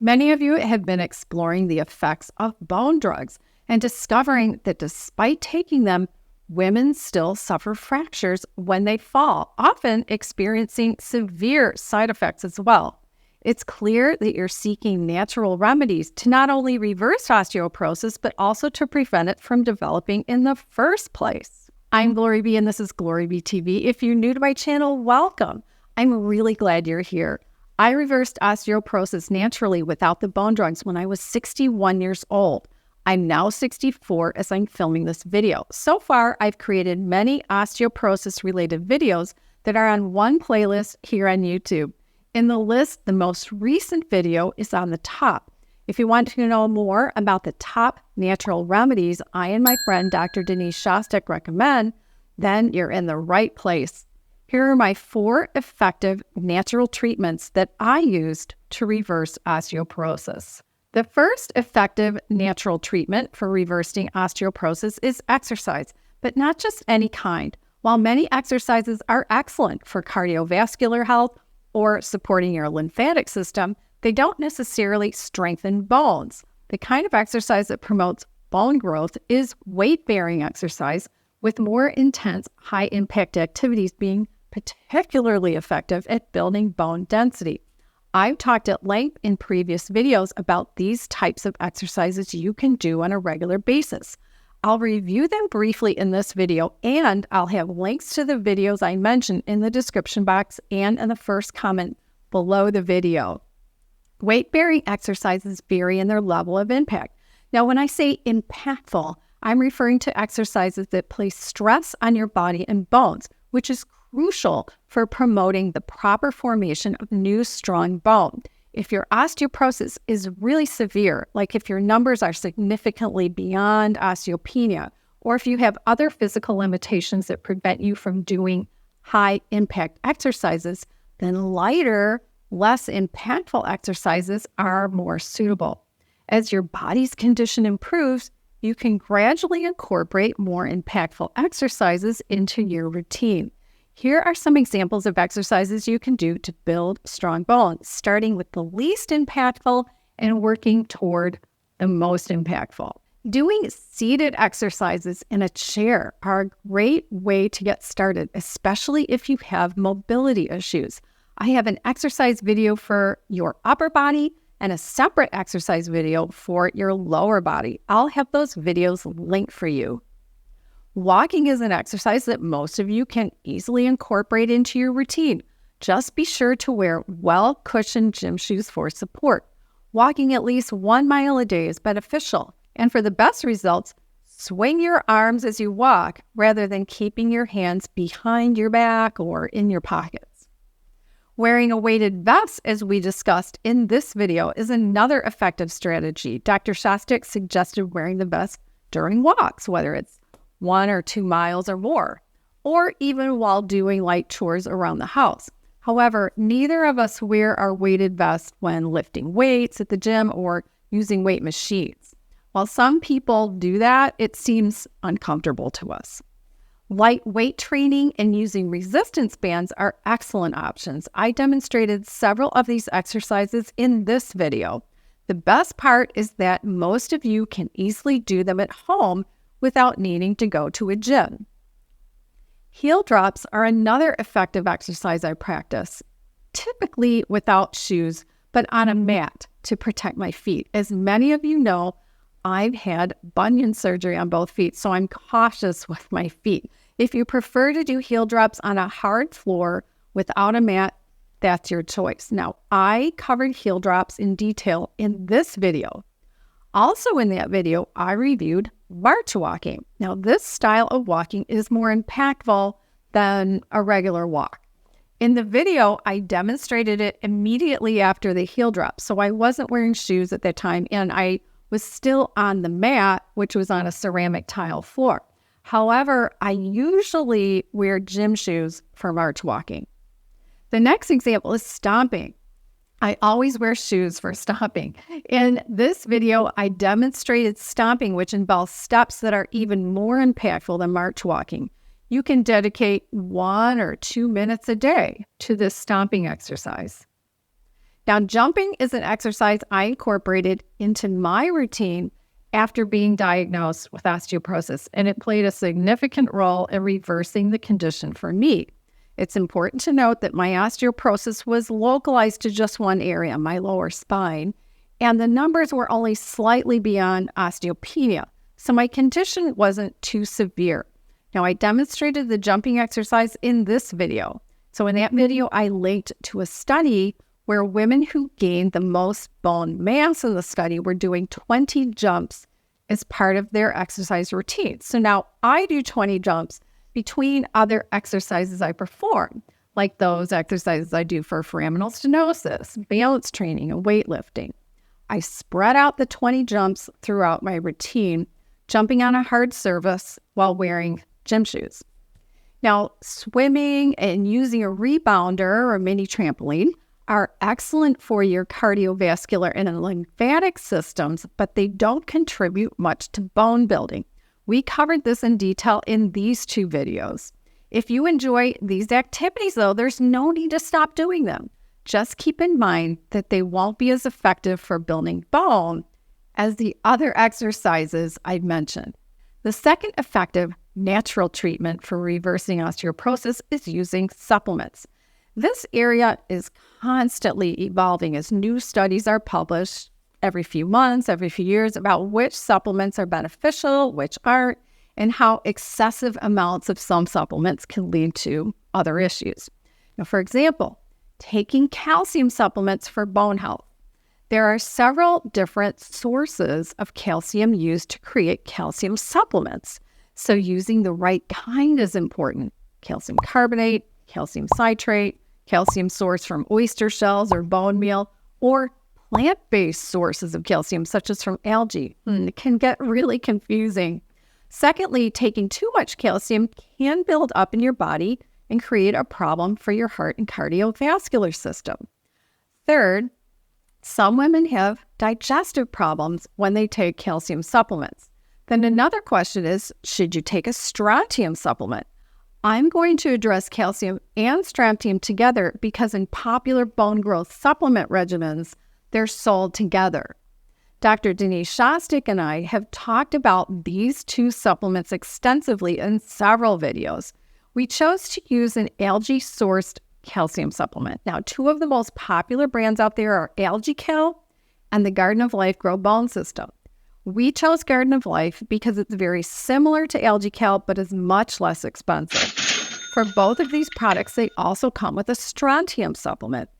Many of you have been exploring the effects of bone drugs and discovering that despite taking them, women still suffer fractures when they fall, often experiencing severe side effects as well. It's clear that you're seeking natural remedies to not only reverse osteoporosis, but also to prevent it from developing in the first place. I'm GloryB and this is GloryB-TV. If you're new to my channel, welcome. I'm really glad you're here. I reversed osteoporosis naturally without the bone drugs when I was 61 years old. I'm now 64 as I'm filming this video. So far, I've created many osteoporosis-related videos that are on one playlist here on YouTube. In the list, the most recent video is on the top. If you want to know more about the top natural remedies I and my friend Dr. Denise Shostek recommend, then you're in the right place. Here are my 4 effective natural treatments that I used to reverse osteoporosis. The first effective natural treatment for reversing osteoporosis is exercise, but not just any kind. While many exercises are excellent for cardiovascular health or supporting your lymphatic system, they don't necessarily strengthen bones. The kind of exercise that promotes bone growth is weight-bearing exercise, with more intense, high-impact activities being particularly effective at building bone density. I've talked at length in previous videos about these types of exercises you can do on a regular basis. I'll review them briefly in this video, and I'll have links to the videos I mentioned in the description box and in the first comment below the video. Weight-bearing exercises vary in their level of impact. Now, when I say impactful, I'm referring to exercises that place stress on your body and bones, which is crucial for promoting the proper formation of new, strong bone. If your osteoporosis is really severe, like if your numbers are significantly beyond osteopenia, or if you have other physical limitations that prevent you from doing high-impact exercises, then lighter, less impactful exercises are more suitable. As your body's condition improves, you can gradually incorporate more impactful exercises into your routine. Here are some examples of exercises you can do to build strong bones, starting with the least impactful and working toward the most impactful. Doing seated exercises in a chair are a great way to get started, especially if you have mobility issues. I have an exercise video for your upper body and a separate exercise video for your lower body. I'll have those videos linked for you. Walking is an exercise that most of you can easily incorporate into your routine. Just be sure to wear well-cushioned gym shoes for support. Walking at least 1 mile a day is beneficial. And for the best results, swing your arms as you walk rather than keeping your hands behind your back or in your pockets. Wearing a weighted vest, as we discussed in this video, is another effective strategy. Dr. Shostek suggested wearing the vest during walks, whether it's 1 or 2 miles or more, or even while doing light chores around the house. However, neither of us wear our weighted vest when lifting weights at the gym or using weight machines. While some people do that, it seems uncomfortable to us. Light weight training and using resistance bands are excellent options. I demonstrated several of these exercises in this video. The best part is that most of you can easily do them at home without needing to go to a gym. Heel drops are another effective exercise I practice, typically without shoes, but on a mat to protect my feet. As many of you know, I've had bunion surgery on both feet, so I'm cautious with my feet. If you prefer to do heel drops on a hard floor without a mat, that's your choice. Now, I covered heel drops in detail in this video. Also in that video, I reviewed march walking. Now, this style of walking is more impactful than a regular walk. In the video, I demonstrated it immediately after the heel drop, so I wasn't wearing shoes at that time, and I was still on the mat, which was on a ceramic tile floor. However, I usually wear gym shoes for march walking. The next example is stomping. I always wear shoes for stomping. In this video, I demonstrated stomping, which involves steps that are even more impactful than march walking. You can dedicate 1 or 2 minutes a day to this stomping exercise. Now, jumping is an exercise I incorporated into my routine after being diagnosed with osteoporosis, and it played a significant role in reversing the condition for me. It's important to note that my osteoporosis was localized to just one area, my lower spine, and the numbers were only slightly beyond osteopenia, so my condition wasn't too severe. Now, I demonstrated the jumping exercise in this video. So in that video, I linked to a study where women who gained the most bone mass in the study were doing 20 jumps as part of their exercise routine. So now I do 20 jumps between other exercises I perform, like those exercises I do for foraminal stenosis, balance training, and weightlifting. I spread out the 20 jumps throughout my routine, jumping on a hard surface while wearing gym shoes. Now, swimming and using a rebounder or a mini trampoline are excellent for your cardiovascular and lymphatic systems, but they don't contribute much to bone building. We covered this in detail in these two videos. If you enjoy these activities, though, there's no need to stop doing them. Just keep in mind that they won't be as effective for building bone as the other exercises I've mentioned. The second effective natural treatment for reversing osteoporosis is using supplements. This area is constantly evolving as new studies are published every few months, every few years about which supplements are beneficial, which aren't, and how excessive amounts of some supplements can lead to other issues. Now, for example, taking calcium supplements for bone health. There are several different sources of calcium used to create calcium supplements. So using the right kind is important. Calcium carbonate, calcium citrate, calcium source from oyster shells or bone meal, or plant-based sources of calcium, such as from algae. It can get really confusing. Secondly, taking too much calcium can build up in your body and create a problem for your heart and cardiovascular system. Third, some women have digestive problems when they take calcium supplements. Then another question is, should you take a strontium supplement? I'm going to address calcium and strontium together because in popular bone growth supplement regimens, they're sold together. Dr. Denise Shostek and I have talked about these two supplements extensively in several videos. We chose to use an algae-sourced calcium supplement. Now, two of the most popular brands out there are AlgaeCal and the Garden of Life Grow Bone System. We chose Garden of Life because it's very similar to AlgaeCal, but is much less expensive. For both of these products, they also come with a strontium supplement.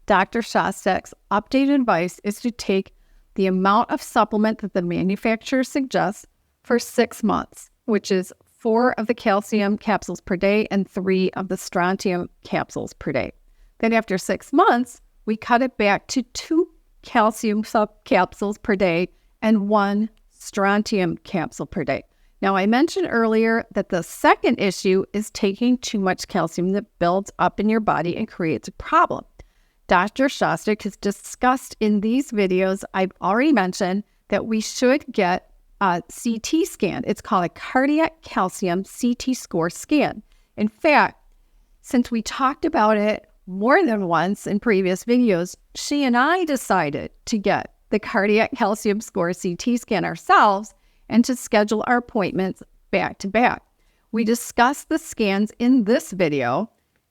Dr. Shostek's updated advice is to take the amount of supplement that the manufacturer suggests for 6 months, which is 4 of the calcium capsules per day and 3 of the strontium capsules per day. Then after 6 months, we cut it back to 2 calcium capsules per day and 1 strontium capsule per day. Now, I mentioned earlier that the second issue is taking too much calcium that builds up in your body and creates a problem. Dr. Shostek has discussed in these videos, I've already mentioned that we should get a CT scan. It's called a cardiac calcium CT score scan. In fact, since we talked about it more than once in previous videos, she and I decided to get the cardiac calcium score CT scan ourselves and to schedule our appointments back to back. We discussed the scans in this video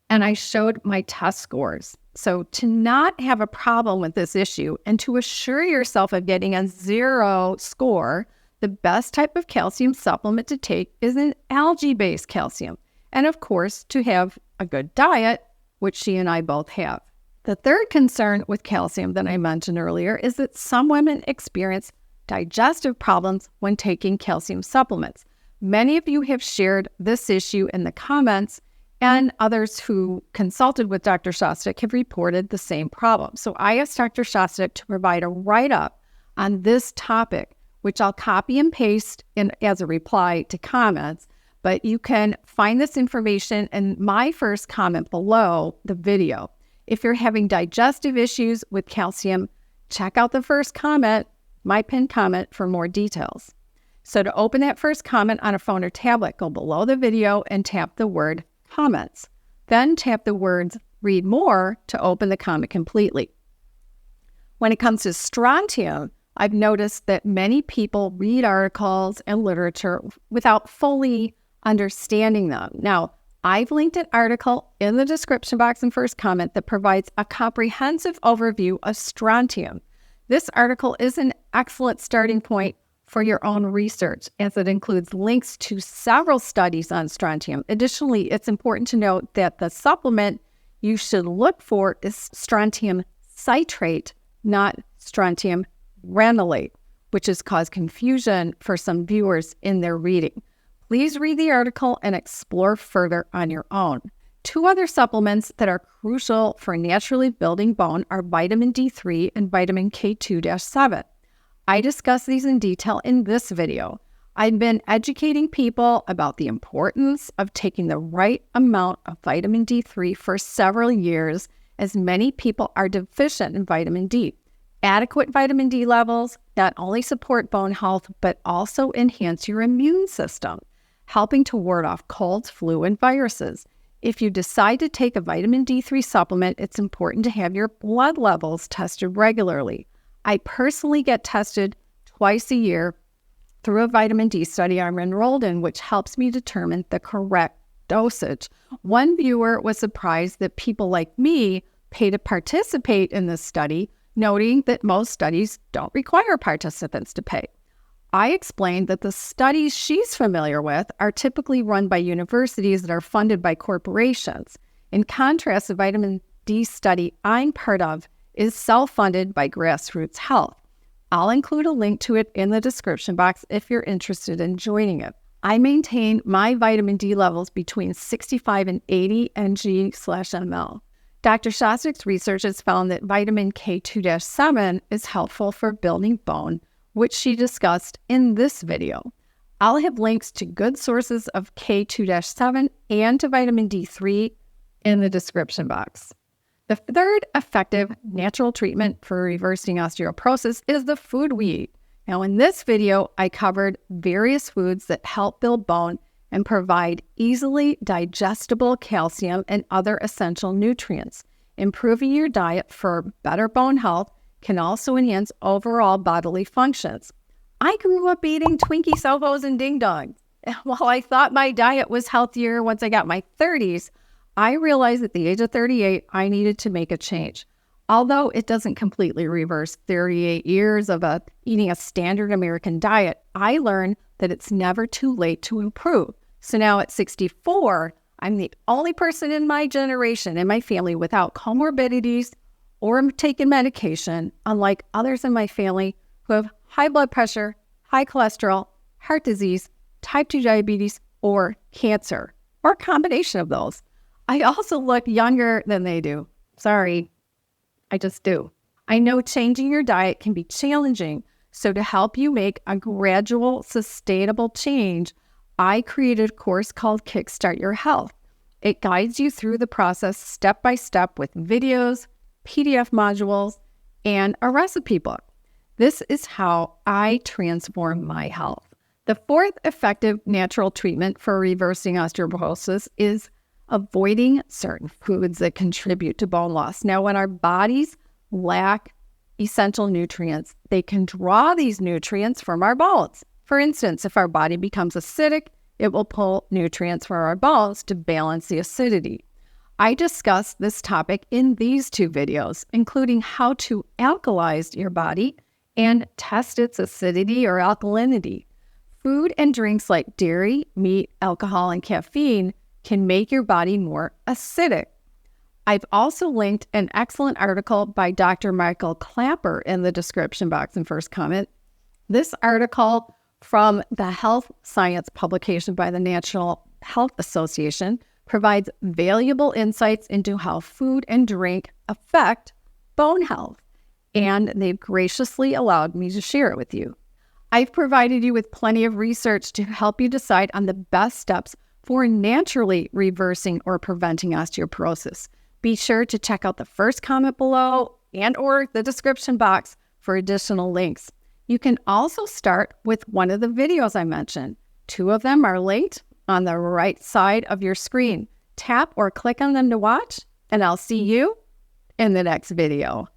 and I showed my test scores. So to not have a problem with this issue and to assure yourself of getting a 0 score, the best type of calcium supplement to take is an algae-based calcium. And of course, to have a good diet, which she and I both have. The third concern with calcium that I mentioned earlier is that some women experience digestive problems when taking calcium supplements. Many of you have shared this issue in the comments, and others who consulted with Dr. Shostek have reported the same problem. So I asked Dr. Shostek to provide a write-up on this topic, which I'll copy and paste in as a reply to comments, but you can find this information in my first comment below the video. If you're having digestive issues with calcium, check out the first comment, my pinned comment, for more details. So to open that first comment on a phone or tablet, go below the video and tap the word comments. Then tap the words read more to open the comment completely. When it comes to strontium, I've noticed that many people read articles and literature without fully understanding them. Now, I've linked an article in the description box and first comment that provides a comprehensive overview of strontium. This article is an excellent starting point for your own research, as it includes links to several studies on strontium. Additionally, it's important to note that the supplement you should look for is strontium citrate, not strontium granulate, which has caused confusion for some viewers in their reading. Please read the article and explore further on your own. Two other supplements that are crucial for naturally building bone are vitamin D3 and vitamin K2-7. I discuss these in detail in this video. I've been educating people about the importance of taking the right amount of vitamin D3 for several years, as many people are deficient in vitamin D. Adequate vitamin D levels not only support bone health, but also enhance your immune system, helping to ward off colds, flu, and viruses. If you decide to take a vitamin D3 supplement, it's important to have your blood levels tested regularly. I personally get tested twice a year through a vitamin D study I'm enrolled in, which helps me determine the correct dosage. One viewer was surprised that people like me pay to participate in this study, noting that most studies don't require participants to pay. I explained that the studies she's familiar with are typically run by universities that are funded by corporations. In contrast, the vitamin D study I'm part of is self-funded by Grassroots Health. I'll include a link to it in the description box if you're interested in joining it. I maintain my vitamin D levels between 65 and 80 ng/ml. Dr. Shostek's research has found that vitamin K2-7 is helpful for building bone, which she discussed in this video. I'll have links to good sources of K2-7 and to vitamin D3 in the description box. The third effective natural treatment for reversing osteoporosis is the food we eat. Now, in this video, I covered various foods that help build bone and provide easily digestible calcium and other essential nutrients. Improving your diet for better bone health can also enhance overall bodily functions. I grew up eating Twinkie Sofos and Ding Dongs. While I thought my diet was healthier once I got my 30s, I realized at the age of 38, I needed to make a change. Although it doesn't completely reverse 38 years of eating a standard American diet, I learned that it's never too late to improve. So now at 64, I'm the only person in my generation and my family without comorbidities or taking medication, unlike others in my family who have high blood pressure, high cholesterol, heart disease, type 2 diabetes, or cancer, or a combination of those. I also look younger than they do. Sorry, I just do. I know changing your diet can be challenging, so to help you make a gradual, sustainable change, I created a course called Kickstart Your Health. It guides you through the process step by step with videos, PDF modules, and a recipe book. This is how I transform my health. The fourth effective natural treatment for reversing osteoporosis is avoiding certain foods that contribute to bone loss. Now, when our bodies lack essential nutrients, they can draw these nutrients from our bones. For instance, if our body becomes acidic, it will pull nutrients from our bones to balance the acidity. I discussed this topic in these two videos, including how to alkalize your body and test its acidity or alkalinity. Food and drinks like dairy, meat, alcohol, and caffeine can make your body more acidic. I've also linked an excellent article by Dr. Michael Clapper in the description box and first comment. This article from the Health Science publication by the National Health Association provides valuable insights into how food and drink affect bone health, and they've graciously allowed me to share it with you. I've provided you with plenty of research to help you decide on the best steps for naturally reversing or preventing osteoporosis. Be sure to check out the first comment below and or the description box for additional links. You can also start with one of the videos I mentioned. Two of them are linked on the right side of your screen. Tap or click on them to watch, and I'll see you in the next video.